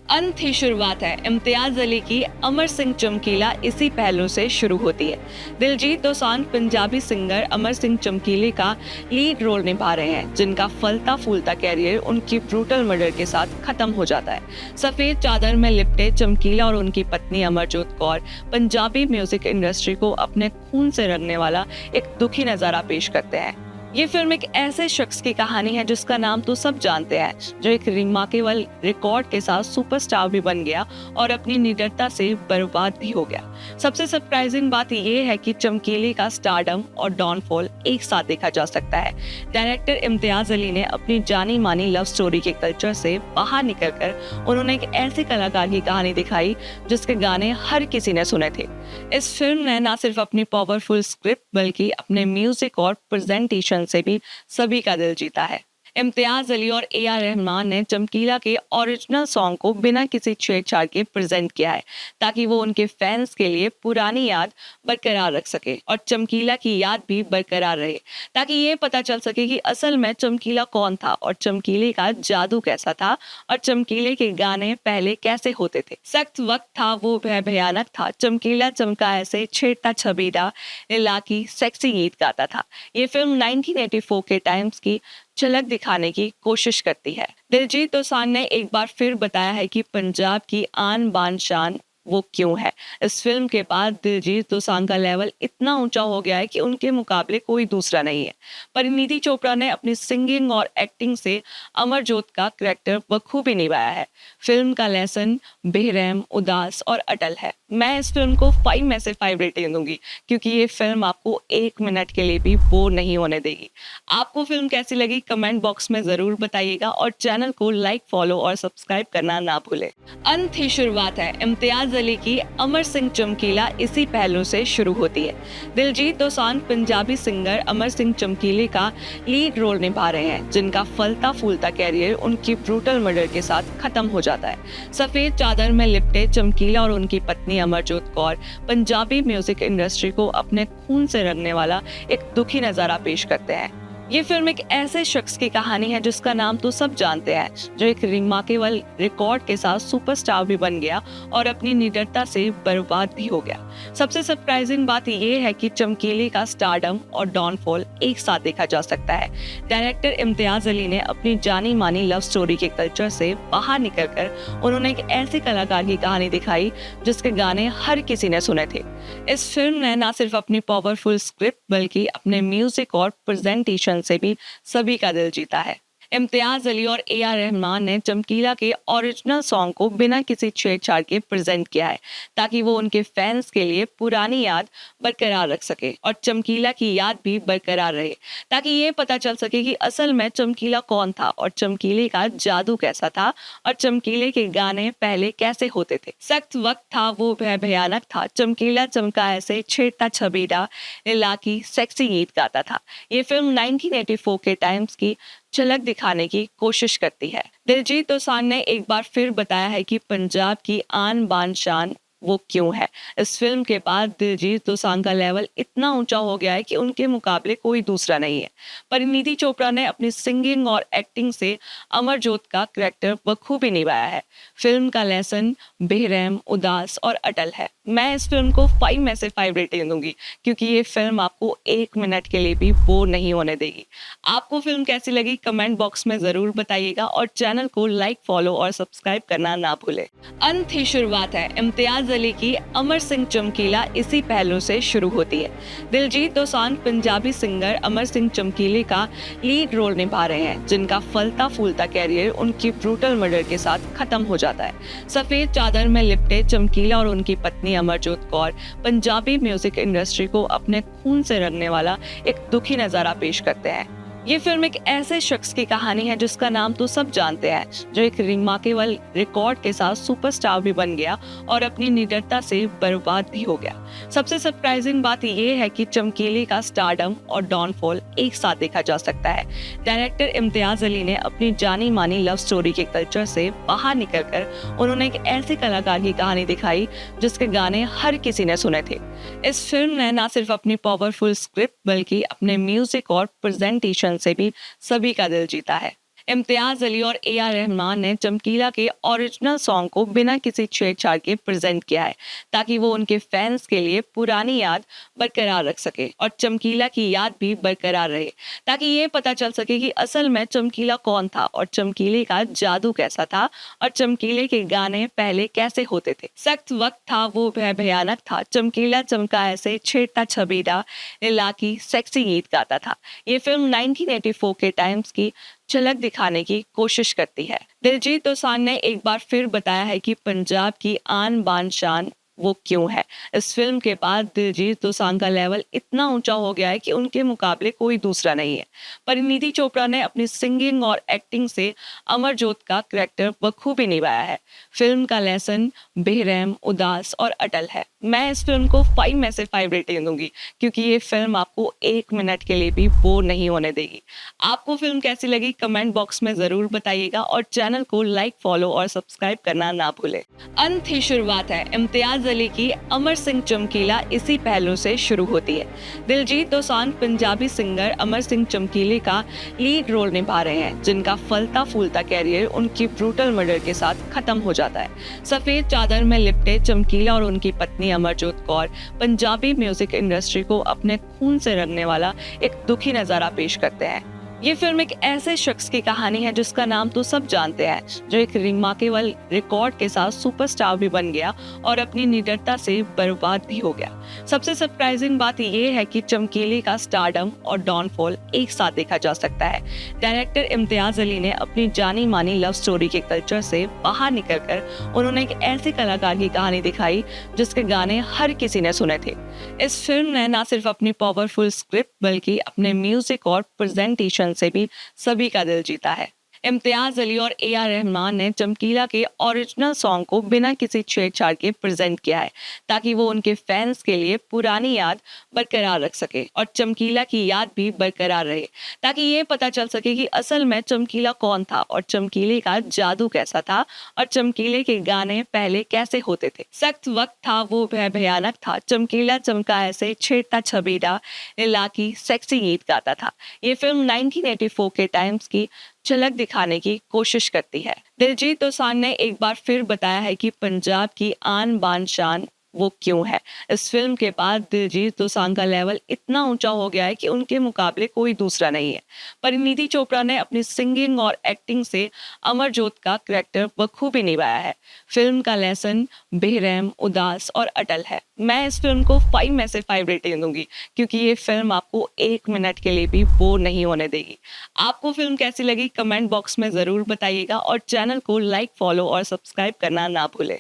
अंत ही शुरुआत है। इम्तियाज अली की अमर सिंह चमकीला इसी पहलू से शुरू होती है। दिलजीत दोसांझ पंजाबी सिंगर अमर सिंह चमकीले का लीड रोल निभा रहे हैं, जिनका फलता फूलता कैरियर उनकी ब्रूटल मर्डर के साथ खत्म हो जाता है। सफेद चादर में लिपटे चमकीला और उनकी पत्नी अमरजोत कौर पंजाबी म्यूजिक इंडस्ट्री को अपने खून से रंगने वाला एक दुखी नजारा पेश करते हैं। ये फिल्म एक ऐसे शख्स की कहानी है जिसका नाम तो सब जानते हैं, जो एक रिमार्केबल रिकॉर्ड के साथ सुपरस्टार भी बन गया और अपनी निडरता से बर्बाद भी हो गया। सबसे सरप्राइजिंग बात यह है कि चमकीले का स्टारडम और डॉनफॉल एक साथ देखा जा सकता है। डायरेक्टर इम्तियाज अली ने अपनी जानी मानी लव स्टोरी के कल्चर से बाहर निकलकर उन्होंने एक ऐसे कलाकार की कहानी दिखाई जिसके गाने हर किसी ने सुने थे। इस फिल्म ने न सिर्फ अपनी पावरफुल स्क्रिप्ट बल्कि अपने म्यूजिक और प्रेजेंटेशन से भी सभी का दिल जीता है। इम्तियाज अली और AR रहमान ने चमकीला के ओरिजिनल सॉन्ग को बिना किसी छेड़छाड़ के प्रेजेंट किया है, ताकि वो उनके फैंस के लिए पुरानी याद बरकरार रख सके और चमकीला की याद भी बरकरार रहे, ताकि ये पता चल सके कि असल में चमकीला कौन था और चमकीले का जादू कैसा था और चमकीले के गाने पहले कैसे होते थे। सख्त वक्त था वो भयानक था, चमकीला चमका ऐसे छेड़ता छबीला इलाकी सेक्सी गीत गाता था। ये फिल्म 1984 के टाइम्स की झलक दिखाने की कोशिश करती है। दिलजीत दोसांझ ने एक बार फिर बताया है कि पंजाब की आन बान शान वो क्यों है। इस फिल्म के बाद दिलजीत दोसांझ का लेवल इतना ऊंचा हो गया है कि उनके मुकाबले कोई दूसरा नहीं है। परिणीति चोपड़ा ने अपनी सिंगिंग और एक्टिंग से अमरजोत का कैरेक्टर बखूबी निभाया है। फिल्म का लेसन बेरहम, उदास और अटल है। मैं इस फिल्म को 5 में से 5 रेटिंग दूंगी, क्योंकि ये फिल्म आपको 1 मिनट के लिए भी बोर नहीं होने देगी। आपको फिल्म कैसी लगी कमेंट बॉक्स में जरूर बताइएगा और चैनल को लाइक, फॉलो और सब्सक्राइब करना ना भूलें। अंत ही शुरुआत है। इम्तियाज अली की अमर सिंह चमकीला इसी पहलू से शुरू होती है। दिलजीत दोसांझ पंजाबी सिंगर अमर सिंह चमकीले का लीड रोल निभा रहे हैं, जिनका फलता फूलता कैरियर उनकी ब्रूटल मर्डर के साथ खत्म हो जाता है। सफेद चादर में लिपटे चमकीला और उनकी पत्नी अमरजोत कौर पंजाबी म्यूजिक इंडस्ट्री को अपने खून से रंगने वाला एक दुखी नजारा पेश करते हैं। ये फिल्म एक ऐसे शख्स की कहानी है जिसका नाम तो सब जानते हैं, जो एक रिमार्केबल रिकॉर्ड के साथ सुपरस्टार भी बन गया और अपनी निडरता से बर्बाद भी हो गया। सबसे सरप्राइजिंग बात यह है कि चमकीले का स्टारडम और डॉनफॉल एक साथ देखा जा सकता है। डायरेक्टर इम्तियाज अली ने अपनी जानी मानी लव स्टोरी के कल्चर से बाहर निकलकर उन्होंने एक ऐसे कलाकार की कहानी दिखाई जिसके गाने हर किसी ने सुने थे। इस फिल्म ने न सिर्फ अपनी पावरफुल स्क्रिप्ट बल्कि अपने म्यूजिक और प्रेजेंटेशन से भी सभी का दिल जीता है। इम्तियाज अली और AR रहमान ने चमकीला के ओरिजिनल सॉन्ग को बिना किसी छेड़छाड़ के प्रेजेंट किया है, ताकि वो उनके फैंस के लिए पुरानी याद बरकरार रख सके और चमकीला की याद भी बरकरार रहे, ताकि ये पता चल सके कि असल में चमकीला कौन था और चमकीले का जादू कैसा था और चमकीले के गाने पहले कैसे होते थे। सख्त वक्त था वो भयानक था, चमकीला चमका ऐसे छेड़ता छबीला इलाकी सेक्सी गीत गाता था। ये फिल्म 1984 के टाइम्स की झलक दिखाने की कोशिश करती है। दिलजीत दोसांझ ने एक बार फिर बताया है कि पंजाब की आन बान शान वो क्यों है। इस फिल्म के बाद दिलजीत दोसांझ का लेवल इतना ऊंचा हो गया है कि उनके मुकाबले कोई दूसरा नहीं है। परिणीति चोपड़ा ने अपनी सिंगिंग और एक्टिंग से अमरजोत का कैरेक्टर बखूबी निभाया है। फिल्म का लेसन बेरहम, उदास और अटल है। मैं इस फिल्म को 5 में से 5 रेटिंग दूंगी, क्योंकि ये फिल्म आपको 1 मिनट के लिए भी बोर नहीं होने देगी। आपको फिल्म कैसी लगी कमेंट बॉक्स में जरूर बताइएगा और चैनल को लाइक, फॉलो और सब्सक्राइब करना ना भूलें। अंत ही शुरुआत है। इम्तियाज अली की अमर सिंह चमकीला इसी पहलू से शुरू होती है। दिलजीत दोसांझ पंजाबी सिंगर अमर सिंह चमकीले का लीड रोल निभा रहे हैं, जिनका फलता फूलता कैरियर उनकी ब्रूटल मर्डर के साथ खत्म हो जाता है। सफेद चादर में लिपटे चमकीला और उनकी पत्नी अमरजोत कौर पंजाबी म्यूजिक इंडस्ट्री को अपने खून से रंगने वाला एक दुखी नजारा पेश करते हैं। ये फिल्म एक ऐसे शख्स की कहानी है जिसका नाम तो सब जानते हैं, जो एक रिमार्केबल रिकॉर्ड के साथ सुपरस्टार भी बन गया और अपनी निडरता से बर्बाद भी हो गया। सबसे सरप्राइजिंग बात यह है कि चमकीले का स्टारडम और डॉनफॉल एक साथ देखा जा सकता है। डायरेक्टर इम्तियाज अली ने अपनी जानी मानी लव स्टोरी के कल्चर से बाहर निकलकर उन्होंने एक ऐसे कलाकार की कहानी दिखाई जिसके गाने हर किसी ने सुने थे। इस फिल्म ने न सिर्फ अपनी पावरफुल स्क्रिप्ट बल्कि अपने म्यूजिक और प्रेजेंटेशन से भी सभी का दिल जीता है। इम्तियाज अली और ए.आर. रहमान ने चमकीला के ओरिजिनल सॉन्ग को बिना किसी छेड़छाड़ के प्रेजेंट किया है ताकि वो उनके फैंस के लिए पुरानी याद बरकरार रख सके और चमकीला की याद भी बरकरार रहे, ताकि ये पता चल सके कि असल में चमकीला कौन था और चमकीले का जादू कैसा था और चमकीले के गाने पहले कैसे होते थे। सख्त वक्त था वो भयानक था, चमकीला चमका ऐसे छेड़ता छबीला इलाकी सेक्सी गीत गाता था। ये फिल्म 1984 के टाइम्स की झलक दिखाने की कोशिश करती है। दिलजीत दोसांझ ने एक बार फिर बताया है कि पंजाब की आन बान शान वो क्यों है। इस फिल्म के बाद दिलजीत दोसांझ का लेवल इतना ऊंचा हो गया है कि उनके मुकाबले कोई दूसरा नहीं है। परिणीति चोपड़ा ने अपनी सिंगिंग और एक्टिंग से अमरजोत का करैक्टर बखूबी निभाया है। फिल्म का लेसन बेरहम, उदास और अटल है। मैं इस फिल्म को 5 में से 5 रेटिंग दूंगी क्योंकि ये फिल्म आपको 1 मिनट के लिए भी बोर नहीं होने देगी। आपको फिल्म कैसी लगी कमेंट बॉक्स में जरूर बताइएगा और चैनल को लाइक, फॉलो और सब्सक्राइब करना ना भूलें। अंत ही शुरुआत है। इम्तियाज अली की अमर सिंह चमकीला इसी पहलू से शुरू होती है। दिलजीत दोसांझ पंजाबी सिंगर अमर सिंह चमकीले का लीड रोल निभा रहे हैं, जिनका फलता फूलता कैरियर उनकी ब्रूटल मर्डर के साथ खत्म हो जाता है। सफेद चादर में लिपटे चमकीला और उनकी पत्नी अमरजोत कौर पंजाबी म्यूजिक इंडस्ट्री को अपने खून से रंगने वाला एक दुखी नजारा पेश करते हैं। ये फिल्म एक ऐसे शख्स की कहानी है जिसका नाम तो सब जानते हैं, जो एक रिमार्केबल रिकॉर्ड के साथ सुपरस्टार भी बन गया और अपनी निडरता से बर्बाद भी हो गया। सबसे सरप्राइजिंग बात यह है कि चमकीले का स्टारडम और डॉनफॉल एक साथ देखा जा सकता है। डायरेक्टर इम्तियाज अली ने अपनी जानी मानी लव स्टोरी के कल्चर से बाहर निकलकर उन्होंने एक ऐसे कलाकार की कहानी दिखाई जिसके गाने हर किसी ने सुने थे। इस फिल्म ने न सिर्फ अपनी पावरफुल स्क्रिप्ट बल्कि अपने म्यूजिक और प्रेजेंटेशन से भी सभी का दिल जीता है। इम्तियाज अली और ए.आर. रहमान ने चमकीला के ओरिजिनल सॉन्ग को बिना किसी छेड़छाड़ के प्रेजेंट किया है ताकि वो उनके फैंस के लिए पुरानी याद बरकरार रख सके और चमकीला की याद भी बरकरार रहे, ताकि ये पता चल सके कि असल में चमकीला कौन था और चमकीले का जादू कैसा था और चमकीले के गाने पहले कैसे होते थे। सख्त वक्त था वो भयानक था, चमकीला चमका ऐसे छेड़ता छबीला इलाकी सेक्सी गीत गाता था। ये फिल्म 1984 के टाइम्स की झलक दिखाने की कोशिश करती है। दिलजीत दोसांझ ने एक बार फिर बताया है कि पंजाब की आन बान शान वो क्यों है। इस फिल्म के बाद दिलजीत दोसांझ का लेवल इतना ऊंचा हो गया है कि उनके मुकाबले कोई दूसरा नहीं है। परिणीति चोपड़ा ने अपनी सिंगिंग और एक्टिंग से अमरजोत का करैक्टर बखूबी निभाया है। फिल्म का लेसन बेरहम, उदास और अटल है। मैं इस फिल्म को 5 में से 5 रेटिंग दूंगी क्योंकि ये फिल्म आपको 1 मिनट के लिए भी बोर नहीं होने देगी। आपको फिल्म कैसी लगी कमेंट बॉक्स में जरूर बताइएगा और चैनल को लाइक, फॉलो और सब्सक्राइब करना ना भूलें।